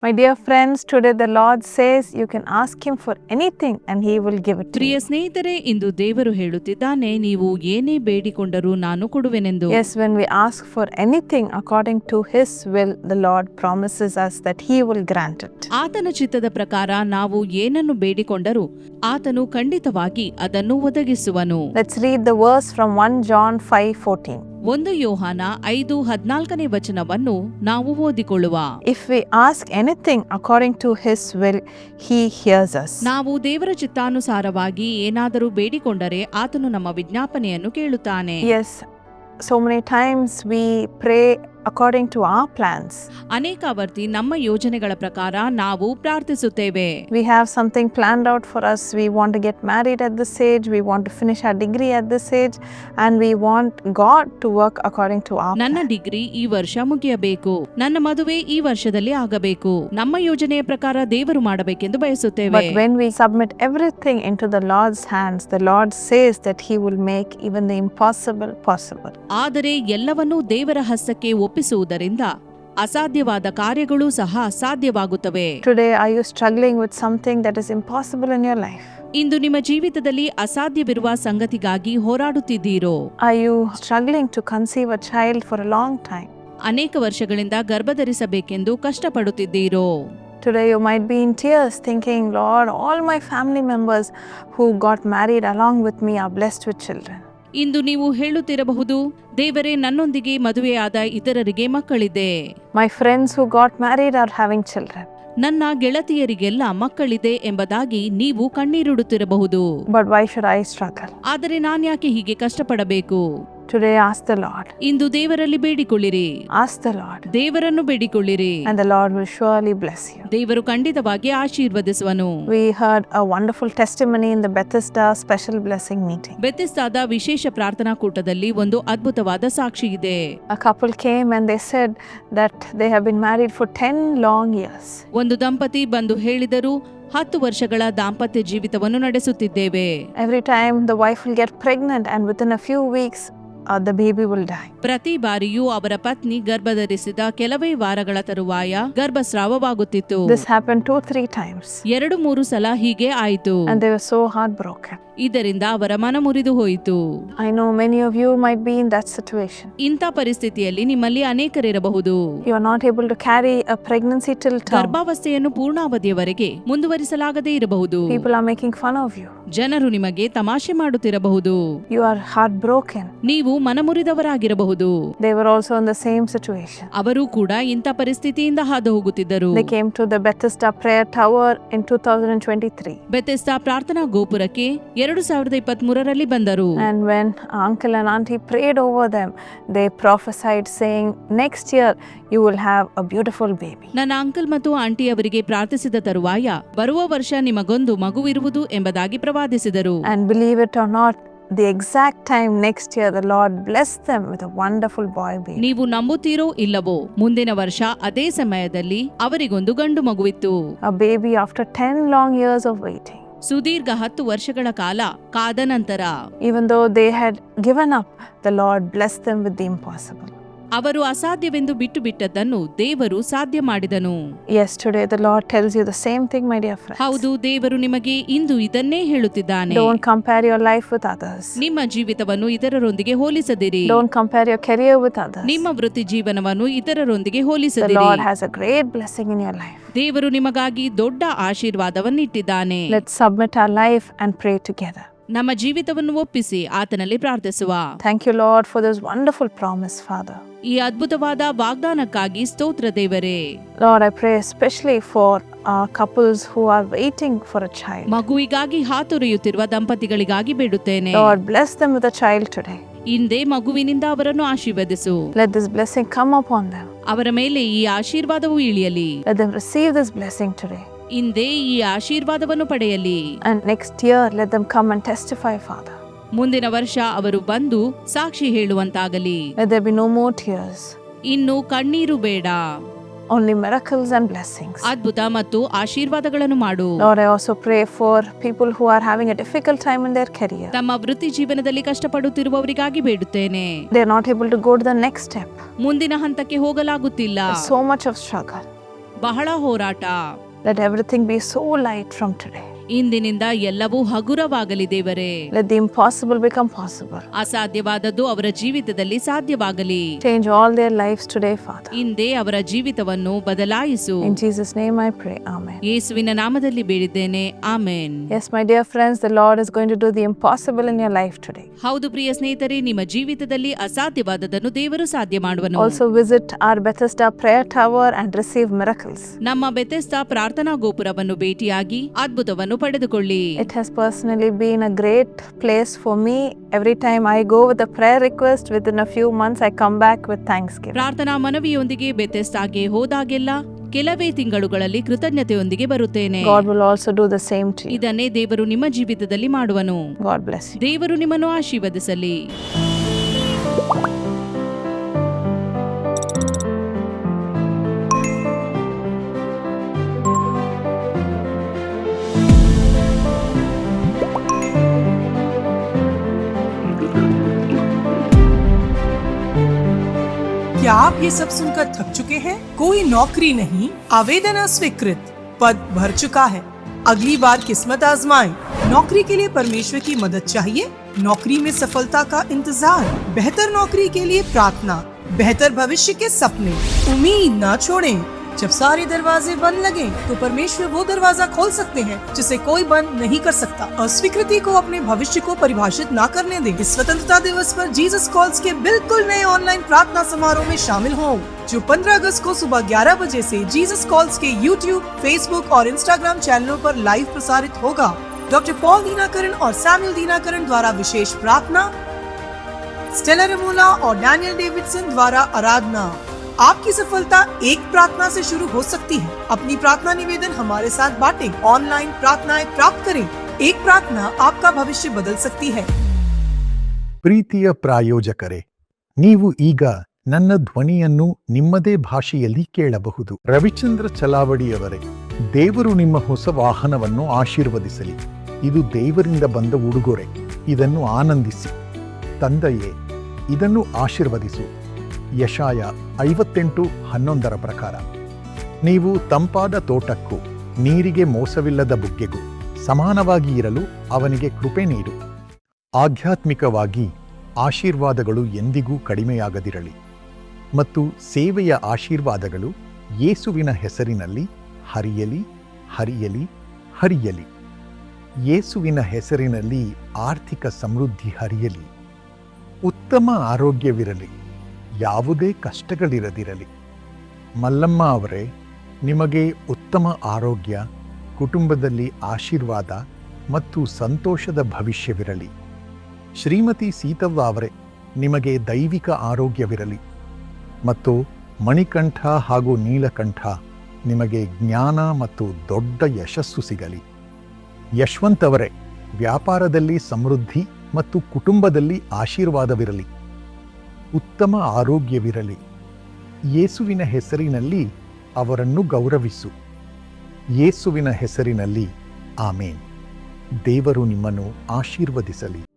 My dear friends, today the Lord says you can ask Him for anything and He will give it to Priya you. ಸ್ನೇಹಿತರೆ, ಇಂದು ದೇವರು ಹೇಳುತ್ತಿದ್ದಾನೆ, ನೀವು ಏನೇ ಬೇಡಿಕೊಂಡರೂ ನಾನು ಕೊಡುವೆನೆಂದು. Yes, when we ask for anything according to His will, the Lord promises us that He will grant it. ಆತನ ಚಿತ್ತದ ಪ್ರಕಾರ ನಾವು ಏನನ್ನು ಬೇಡಿಕೊಂಡರೂ ಆತನು ಖಂಡಿತವಾಗಿ ಅದನ್ನು ಒದಗಿಸುವನು. Let's read the verse from 1 John 5:14. 1 ಯೋಹಾನ 5:14 ವಚನವನ್ನು ನಾವು ಓದಿಕೊಳ್ಳುವ. If we ask anything according to His will, He hears us. ನಾವು ದೇವರ ಚಿತ್ತಾನುಸಾರವಾಗಿ ಏನಾದರೂ ಬೇಡಿಕೊಂಡರೆ ಆತನು ನಮ್ಮ ವಿಜ್ಞಾಪನೆಯನ್ನು ಕೇಳುತ್ತಾನೆ. Yes, so many times we pray according to our plans. ಅನೇಕ ವರ್ತಿ ನಮ್ಮ ಯೋಜನೆಗಳ ಪ್ರಕಾರ ನಾವು ಪ್ರಾರ್ಥಿಸುತ್ತೇವೆ. We have something planned out for us. We want to get married at this age. We want to finish our degree at this age. And we want God to work according to our ನನ್ನ plan. Degree ಈ ವರ್ಷ ಮುಗಿಯಬೇಕು, ನನ್ನ ಮದುವೆ ಈ ವರ್ಷದಲ್ಲಿ ಆಗಬೇಕು, ನಮ್ಮ ಯೋಜನೆಯ ಪ್ರಕಾರ ದೇವರು ಮಾಡಬೇಕೆಂದು ಬಯಸುತ್ತೇವೆ. But when we submit everything into the Lord's hands, the Lord says that He will make even the impossible possible. ಆದರೆ ಎಲ್ಲವನ್ನೂ ದೇವರ ಹಸ್ತಕ್ಕೆ ಒಪ್ಪಿಸುವುದರಿಂದ ಅಸಾಧ್ಯವಾದ ಕಾರ್ಯಗಳು ಸಹ ಸಾಧ್ಯವಾಗುತ್ತವೆ. Today, are you struggling with something that is impossible in your life? ಇಂದು ನಿಮ್ಮ ಜೀವಿತದಲ್ಲಿ ಅಸಾಧ್ಯವಿರುವ ಸಂಗತಿಗಾಗಿ ಹೋರಾಡುತ್ತಿದ್ದೀರೋ? Are you struggling to conceive a child for a long time? ಅನೇಕ ವರ್ಷಗಳಿಂದ ಗರ್ಭಧರಿಸಬೇಕೆಂದು ಕಷ್ಟಪಡುತ್ತಿದ್ದೀರೋ? Today you might be in tears thinking, Lord, all my family members who got married along with me are blessed with children. ಇಂದು ನೀವು ಹೇಳುತ್ತಿರಬಹುದು, ದೇವರೇ, ನನ್ನೊಂದಿಗೆ ಮದುವೆಯಾದ ಇತರರಿಗೆ ಮಕ್ಕಳಿದೆ, My friends who got married are having children. ನನ್ನ ಗೆಳತಿಯರಿಗೆಲ್ಲ ಮಕ್ಕಳಿದೆ ಎಂಬುದಾಗಿ ನೀವು ಕಣ್ಣೀರಿಡುತ್ತಿರಬಹುದು. But why should I struggle? ಆದರೆ ನಾನ್ಯಾಕೆ ಹೀಗೆ ಕಷ್ಟಪಡಬೇಕು? Today ask the Lord. ಇಂದು ದೇವರಲ್ಲಿ ಬೇಡಿಕೊಳ್ಳಿರಿ. Ask the Lord. ದೇವರನ್ನು ಬೇಡಿಕೊಳ್ಳಿರಿ. And the Lord will surely bless you. ದೇವರು ಖಂಡಿತವಾಗಿ ಆಶೀರ್ವದಿಸುವನು. We heard a wonderful testimony in the Bethesda special blessing meeting. ಬೆಥೆಸ್ದಾದ ವಿಶೇಷ ಪ್ರಾರ್ಥನಾ ಕೂಟದಲ್ಲಿ ಒಂದು ಅದ್ಭುತವಾದ ಸಾಕ್ಷಿ ಇದೆ. A couple came and they said that they have been married for 10 long years. ಒಂದು ದಂಪತಿ ಬಂದು ಹೇಳಿದರು, 10 ವರ್ಷಗಳ ದಾಂಪತ್ಯ ಜೀವಿತವನ್ನು ನಡೆಸುತ್ತಿದ್ದೇವೆ. Every time the wife will get pregnant and within a few weeks the baby will die. ಪ್ರತಿ ಬಾರಿಯೂ ಅವರ ಪತ್ನಿ ಗರ್ಭಧರಿಸಿದ ಕೆಲವೇ ವಾರಗಳ ತರುವಾಯ ಗರ್ಭಸ್ರಾವವಾಗುತ್ತಿತ್ತು. This happened 2-3 times. 2-3 ಸಲ ಹೀಗೆ ಆಯಿತು. And they were so heartbroken. ಇದರಿಂದ ಅವರ ಮನ ಮುರಿದು ಹೋಯಿತು. I know many of you might be in that situation. ಇಂಥ ಪರಿಸ್ಥಿತಿಯಲ್ಲಿ ನಿಮ್ಮಲ್ಲಿ ಅನೇಕರಿರಬಹುದು. You are not able to carry a pregnancy till term. ಗರ್ಭಾವಸ್ಥೆಯನ್ನು ಪೂರ್ಣಾವಧಿಯವರೆಗೆ ಮುಂದುವರಿಸಲಾಗದೇ ಇರಬಹುದು. People are making fun of you. ಜನರು ನಿಮಗೆ ತಮಾಷೆ ಮಾಡುತ್ತಿರಬಹುದು. You are heartbroken. ನೀವು ಮನಮುರಿದವರಾಗಿರಬಹುದು. They were also in the same situation. ಅವರು ಕೂಡ ಇಂಥ ಪರಿಸ್ಥಿತಿಯಿಂದ ಹಾದು ಹೋಗುತ್ತಿದ್ದರು. They came to the Bethesda prayer tower in 2023. Bethesda ಪ್ರಾರ್ಥನಾ ಗೋಪುರಕ್ಕೆ 2023ರಲ್ಲಿ ಬಂದರು. And when uncle and auntie prayed over them, they prophesied saying, next year you will have a beautiful baby. ನನ್ನ uncle ಮತ್ತು ಆಂಟಿ ಅವರಿಗೆ ಪ್ರಾರ್ಥಿಸಿದ ತರುವಾಯ ಬರುವ ವರ್ಷ ನಿಮಗೊಂದು ಮಗುವಿರುವುದು ಎಂಬುದಾಗಿ ಪ್ರವಾದಿಸಿದರು. And believe it or not, the exact time next year the Lord blessed them with a wonderful boy baby. ನೀವು ನಂಬುತ್ತೀರೋ ಇಲ್ಲವೋ, ಮುಂದಿನ ವರ್ಷ ಅದೇ ಸಮಯದಲ್ಲಿ ಅವರಿಗೊಂದು ಗಂಡು ಮಗುವಿತ್ತು. A baby after 10 long years of waiting. ಸುದೀರ್ಘ 10 ವರ್ಷಗಳ ಕಾಲ ಕಾದ ನಂತರ, Even though they had given up, the Lord blessed them with the impossible. ಅವರು ಅಸಾಧ್ಯವೆಂದು ಬಿಟ್ಟು ಬಿಟ್ಟದ್ದನ್ನು ದೇವರು ಸಾಧ್ಯ ಮಾಡಿದನು. Yes, today the Lord tells you the same thing, my dear friends. ಹೌದು, ದೇವರು ನಿಮಗೆ ಇಂದು ಇದನ್ನೇ ಹೇಳುತ್ತಿದ್ದಾನೆ. Don't compare your life with others. ನಿಮ್ಮ ಜೀವಿತವನ್ನು ಇತರರೊಂದಿಗೆ ಹೋಲಿಸದಿರಿ. Don't compare your career with others. ನಿಮ್ಮ ವೃತ್ತಿ ಜೀವನವನ್ನು ಇತರರೊಂದಿಗೆ The ಹೋಲಿಸದಿರಿ. Lord has a great blessing in your life. ದೇವರು ನಿಮಗಾಗಿ ದೊಡ್ಡ ಆಶೀರ್ವಾದವನ್ನಿಟ್ಟಿದ್ದಾನೆ. Let's submit our life and pray together. ನಮ್ಮ ಜೀವಿತವನ್ನು ಒಪ್ಪಿಸಿ ಆತನಲ್ಲಿ ಪ್ರಾರ್ಥಿಸುವ. Thank you, Lord, for this wonderful promise, Father. ಈ ಅದ್ಭುತವಾದ ವಾಗ್ದಾನಕ್ಕಾಗಿ ಸ್ತೋತ್ರ ದೇವರೇ. Lord, I pray especially for couples who are waiting for a child. ಮಗುವಿಗಾಗಿ ಹಾತೊರೆಯುತ್ತಿರುವ ದಂಪತಿಗಳಿಗಾಗಿ ಬೇಡುತ್ತೇನೆ. Lord, bless them with a child today. ಇಂದೇ ಮಗುವಿನಿಂದ ಅವರನ್ನು ಆಶೀರ್ವದಿಸು. Let this blessing come upon them. ಅವರ ಮೇಲೆ ಈ ಆಶೀರ್ವಾದವು ಇಳಿಯಲಿ. Let them receive this blessing today. ಇಂದೇ ಈ ಆಶೀರ್ವಾದವನ್ನು ಪಡೆಯಲಿ. And next year, let them come and testify, Father. ಮುಂದಿನ ವರ್ಷ ಅವರು ಬಂದು ಸಾಕ್ಷಿ ಹೇಳುವಂತಾಗಲಿ. Let there be no more tears. ಇನ್ನು ಕಣ್ಣೀರು ಬೇಡ, only miracles and blessings. ಅದ್ಭುತ ಮತ್ತು ಆಶೀರ್ವಾದಗಳನ್ನು ಮಾಡು. Lord, I also pray for people who are having a difficult time in their career. ತಮ್ಮ ವೃತ್ತಿ ಜೀವನದಲ್ಲಿ ಕಷ್ಟಪಡುತ್ತಿರುವವರಿಗಾಗಿ ಬೇಡುತ್ತೇನೆ. They are not able to go to the next step. ಮುಂದಿನ ಹಂತಕ್ಕೆ ಹೋಗಲಾಗುತ್ತಿಲ್ಲ. So much of struggle. ಬಹಳ ಹೋರಾಟ. Let everything be so light from today. ಇಂದಿನಿಂದ ಎಲ್ಲವೂ ಹಗುರವಾಗಲಿ ದೇವರೇ. Let the impossible become possible. ಅಸಾಧ್ಯವಾದದ್ದು ಅವರ ಜೀವಿತದಲ್ಲಿ ಸಾಧ್ಯವಾಗಲಿ. Change all their lives today, Father. ಇಂದೇ ಅವರ ಜೀವಿತವನ್ನು ಬದಲಾಯಿಸು. In Jesus' name I pray. Amen. ಯೇಸುವಿನ ನಾಮದಲ್ಲಿ ಬೇಡಿದ್ದೇನೆ, amen. Yes, my dear friends, the Lord is going to do the impossible in your life today. ಹೌದು ಪ್ರಿಯ ಸ್ನೇಹಿತರೆ, ನಿಮ್ಮ ಜೀವಿತದಲ್ಲಿ ಅಸಾಧ್ಯವಾದದ್ದನ್ನು ದೇವರು ಸಾಧ್ಯ ಮಾಡುವನು. Also visit our Bethesda prayer tower and receive miracles. ನಮ್ಮ ಬೆಥೆಸ್ದಾ ಪ್ರಾರ್ಥನಾ ಗೋಪುರವನ್ನು ಭೇಟಿಯಾಗಿ ಅದ್ಭುತವನ್ನು ಪಡೆದುಕೊಳ್ಳಿ. It has personally been a great place for me. Every time I go with a prayer request, within a few months I come back with thanksgiving. ಪ್ರಾರ್ಥನಾ ಮನವಿಯೊಂದಿಗೆ ಬೆಥೆಸ್ದಾಗೆ ಹೋದಾಗೆಲ್ಲ ಕೆಲವೇ ತಿಂಗಳುಗಳಲ್ಲಿ ಕೃತಜ್ಞತೆಯೊಂದಿಗೆ ಬರುತ್ತೇನೆ. God will also do the same to you. ಇದನ್ನೇ ದೇವರು ನಿಮ್ಮ ಜೀವಿತದಲ್ಲಿ ಮಾಡುವನು. God bless you. ದೇವರು ನಿಮ್ಮನ್ನು ಆಶೀರ್ವದಿಸಲಿ. क्या आप ये सब सुनकर थक चुके हैं? कोई नौकरी नहीं, आवेदन अस्वीकृत, पद भर चुका है। अगली बार किस्मत आजमाएं। नौकरी के लिए परमेश्वर की मदद चाहिए? नौकरी में सफलता का इंतजार, बेहतर नौकरी के लिए प्रार्थना, बेहतर भविष्य के सपने। उम्मीद ना छोड़ें। जब सारे दरवाजे बंद लगे तो परमेश्वर वो दरवाजा खोल सकते हैं जिसे कोई बंद नहीं कर सकता। अस्वीकृति को अपने भविष्य को परिभाषित ना करने दें। इस स्वतंत्रता दिवस पर जीसस कॉल्स के बिल्कुल नए ऑनलाइन प्रार्थना समारोह में शामिल हों, जो 15 अगस्त को सुबह 11 बजे से जीसस कॉल्स के YouTube, Facebook और Instagram चैनलों पर लाइव प्रसारित होगा। डॉक्टर पॉल दीनाकरण और सैमुअल दीनाकरण द्वारा विशेष प्रार्थना, स्टेला रमोला और डैनियल डेविडसन द्वारा आराधना। आपकी सफलता एक प्रार्थना से शुरू हो सकती है। अपनी प्रार्थना निवेदन हमारे साथ बांटें। ऑनलाइन प्रार्थनाएं प्राप्त करें। एक प्रार्थना आपका भविष्य बदल सकती है। ಪ್ರೀತಿಯ ಪ್ರಾಯೋಜಕರೇ, ನೀವು ಈಗ ನನ್ನ ಧ್ವನಿಯನ್ನು ನಿಮ್ಮದೇ ಭಾಷೆಯಲ್ಲಿ ಕೇಳಬಹುದು. ರವಿಚಂದ್ರ ಚಲಾವಡಿಯವರೇ, ದೇವರು ನಿಮ್ಮ ಹೊಸ ವಾಹನವನ್ನು ಆಶೀರ್ವದಿಸಲಿ. ಇದು ದೇವರಿಂದ ಬಂದ ಉಡುಗೊರೆ. ಇದನ್ನು ಆನಂದಿಸಿ. ತಂದೆಯೇ, ಇದನ್ನು ಆಶೀರ್ವದಿಸು. ಯಶಾಯ 58:11 ಪ್ರಕಾರ, ನೀವು ತಂಪಾದ ತೋಟಕ್ಕೂ ನೀರಿಗೆ ಮೋಸವಿಲ್ಲದ ಬುಗ್ಗೆಗೂ ಸಮಾನವಾಗಿ ಇರಲು ಅವನಿಗೆ ಕೃಪೆ ನೀಡು. ಆಧ್ಯಾತ್ಮಿಕವಾಗಿ ಆಶೀರ್ವಾದಗಳು ಎಂದಿಗೂ ಕಡಿಮೆಯಾಗದಿರಲಿ ಮತ್ತು ಸೇವೆಯ ಆಶೀರ್ವಾದಗಳು ಯೇಸುವಿನ ಹೆಸರಿನಲ್ಲಿ ಹರಿಯಲಿ, ಹರಿಯಲಿ, ಹರಿಯಲಿ. ಯೇಸುವಿನ ಹೆಸರಿನಲ್ಲಿ ಆರ್ಥಿಕ ಸಮೃದ್ಧಿ ಹರಿಯಲಿ. ಉತ್ತಮ ಆರೋಗ್ಯವಿರಲಿ. ಯಾವುದೇ ಕಷ್ಟಗಳಿರದಿರಲಿ. ಮಲ್ಲಮ್ಮ ಅವರೇ, ನಿಮಗೆ ಉತ್ತಮ ಆರೋಗ್ಯ, ಕುಟುಂಬದಲ್ಲಿ ಆಶೀರ್ವಾದ ಮತ್ತು ಸಂತೋಷದ ಭವಿಷ್ಯವಿರಲಿ. ಶ್ರೀಮತಿ ಸೀತವ್ವ ಅವರೇ, ನಿಮಗೆ ದೈವಿಕ ಆರೋಗ್ಯವಿರಲಿ ಮತ್ತು ಮಣಿಕಂಠ ಹಾಗೂ ನೀಲಕಂಠ, ನಿಮಗೆ ಜ್ಞಾನ ಮತ್ತು ದೊಡ್ಡ ಯಶಸ್ಸು ಸಿಗಲಿ. ಯಶವಂತ್ ಅವರೇ, ವ್ಯಾಪಾರದಲ್ಲಿ ಸಮೃದ್ಧಿ ಮತ್ತು ಕುಟುಂಬದಲ್ಲಿ ಆಶೀರ್ವಾದವಿರಲಿ. ಉತ್ತಮ ಆರೋಗ್ಯವಿರಲಿ. ಯೇಸುವಿನ ಹೆಸರಿನಲ್ಲಿ ಅವರನ್ನು ಗೌರವಿಸು. ಯೇಸುವಿನ ಹೆಸರಿನಲ್ಲಿ ಆಮೇನ್. ದೇವರು ನಿಮ್ಮನ್ನು ಆಶೀರ್ವದಿಸಲಿ.